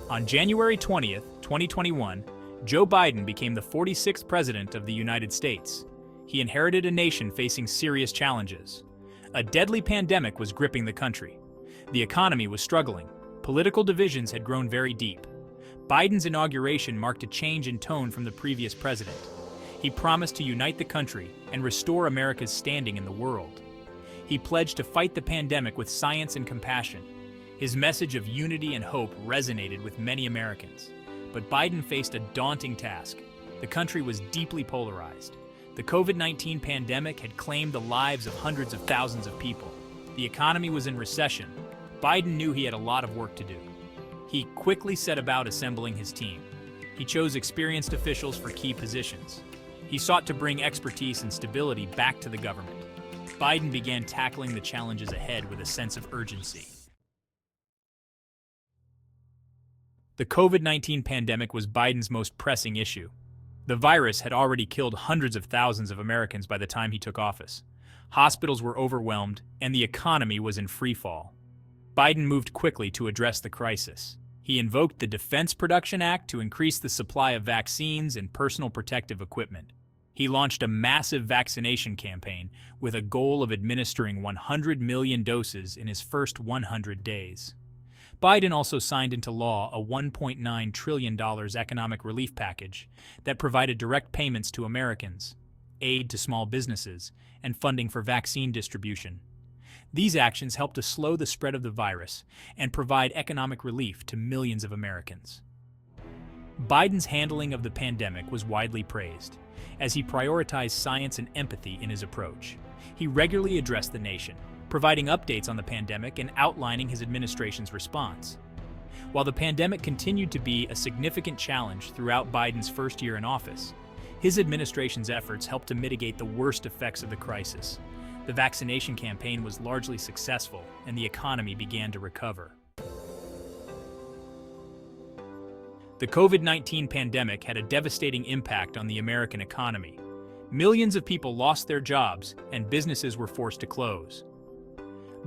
On January 20th, 2021, Joe Biden became the 46th president of the United States. He inherited a nation facing serious challenges. A deadly pandemic was gripping the country. The economy was struggling. Political divisions had grown very deep. Biden's inauguration marked a change in tone from the previous president. He promised to unite the country and restore America's standing in the world. He pledged to fight the pandemic with science and compassion. His message of unity and hope resonated with many Americans. But Biden faced a daunting task. The country was deeply polarized. The COVID-19 pandemic had claimed the lives of hundreds of thousands of people. The economy was in recession. Biden knew he had a lot of work to do. He quickly set about assembling his team. He chose experienced officials for key positions. He sought to bring expertise and stability back to the government. Biden began tackling the challenges ahead with a sense of urgency. The COVID-19 pandemic was Biden's most pressing issue. The virus had already killed hundreds of thousands of Americans by the time he took office. Hospitals were overwhelmed, and the economy was in free fall. Biden moved quickly to address the crisis. He invoked the Defense Production Act to increase the supply of vaccines and personal protective equipment. He launched a massive vaccination campaign with a goal of administering 100 million doses in his first 100 days. Biden also signed into law a $1.9 trillion economic relief package that provided direct payments to Americans, aid to small businesses, and funding for vaccine distribution. These actions helped to slow the spread of the virus and provide economic relief to millions of Americans. Biden's handling of the pandemic was widely praised, as he prioritized science and empathy in his approach. He regularly addressed the nation, providing updates on the pandemic and outlining his administration's response. While the pandemic continued to be a significant challenge throughout Biden's first year in office, his administration's efforts helped to mitigate the worst effects of the crisis. The vaccination campaign was largely successful, and the economy began to recover. The COVID-19 pandemic had a devastating impact on the American economy. Millions of people lost their jobs, and businesses were forced to close.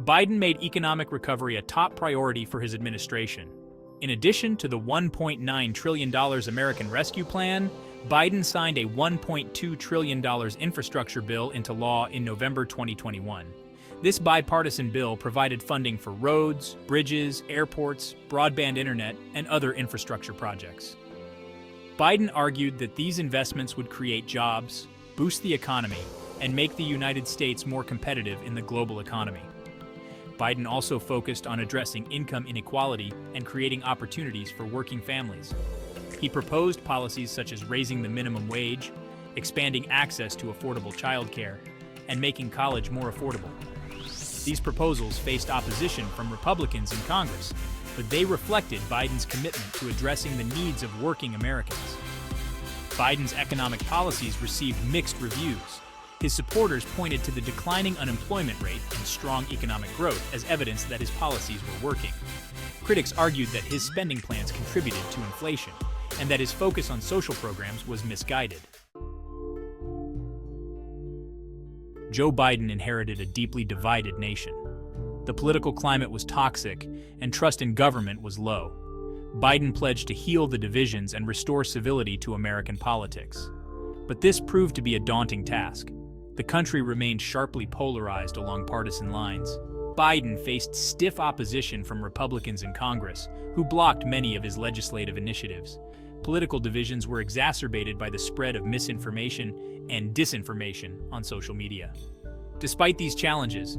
Biden made economic recovery a top priority for his administration. In addition to the $1.9 trillion American Rescue Plan, Biden signed a $1.2 trillion infrastructure bill into law in November 2021. This bipartisan bill provided funding for roads, bridges, airports, broadband internet, and other infrastructure projects. Biden argued that these investments would create jobs, boost the economy, and make the United States more competitive in the global economy. Biden also focused on addressing income inequality and creating opportunities for working families. He proposed policies such as raising the minimum wage, expanding access to affordable childcare, and making college more affordable. These proposals faced opposition from Republicans in Congress, but they reflected Biden's commitment to addressing the needs of working Americans. Biden's economic policies received mixed reviews. His supporters pointed to the declining unemployment rate and strong economic growth as evidence that his policies were working. Critics argued that his spending plans contributed to inflation, and that his focus on social programs was misguided. Joe Biden inherited a deeply divided nation. The political climate was toxic, and trust in government was low. Biden pledged to heal the divisions and restore civility to American politics. But this proved to be a daunting task. The country remained sharply polarized along partisan lines. Biden faced stiff opposition from Republicans in Congress, who blocked many of his legislative initiatives. Political divisions were exacerbated by the spread of misinformation and disinformation on social media. Despite these challenges,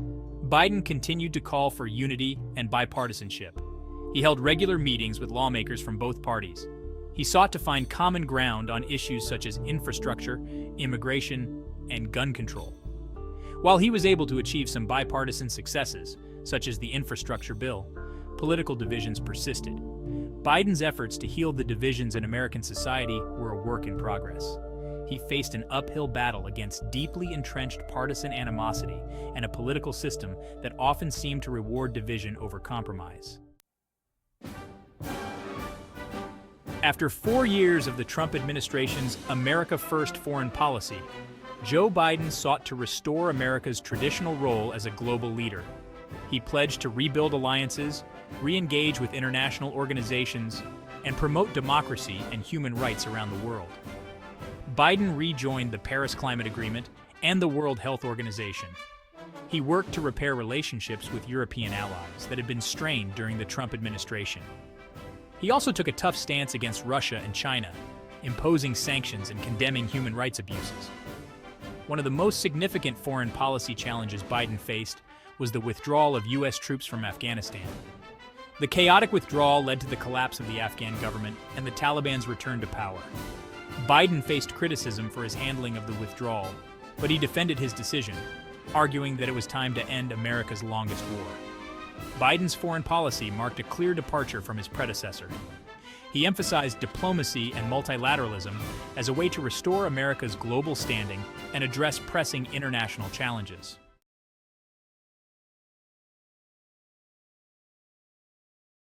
Biden continued to call for unity and bipartisanship. He held regular meetings with lawmakers from both parties. He sought to find common ground on issues such as infrastructure, immigration, and gun control. While he was able to achieve some bipartisan successes, such as the infrastructure bill, political divisions persisted. Biden's efforts to heal the divisions in American society were a work in progress. He faced an uphill battle against deeply entrenched partisan animosity and a political system that often seemed to reward division over compromise. After 4 years of the Trump administration's America First foreign policy, Joe Biden sought to restore America's traditional role as a global leader. He pledged to rebuild alliances, re-engage with international organizations, and promote democracy and human rights around the world. Biden rejoined the Paris Climate Agreement and the World Health Organization. He worked to repair relationships with European allies that had been strained during the Trump administration. He also took a tough stance against Russia and China, imposing sanctions and condemning human rights abuses. One of the most significant foreign policy challenges Biden faced was the withdrawal of U.S. troops from Afghanistan. The chaotic withdrawal led to the collapse of the Afghan government and the Taliban's return to power. Biden faced criticism for his handling of the withdrawal, but he defended his decision, arguing that it was time to end America's longest war. Biden's foreign policy marked a clear departure from his predecessor. He emphasized diplomacy and multilateralism as a way to restore America's global standing and address pressing international challenges.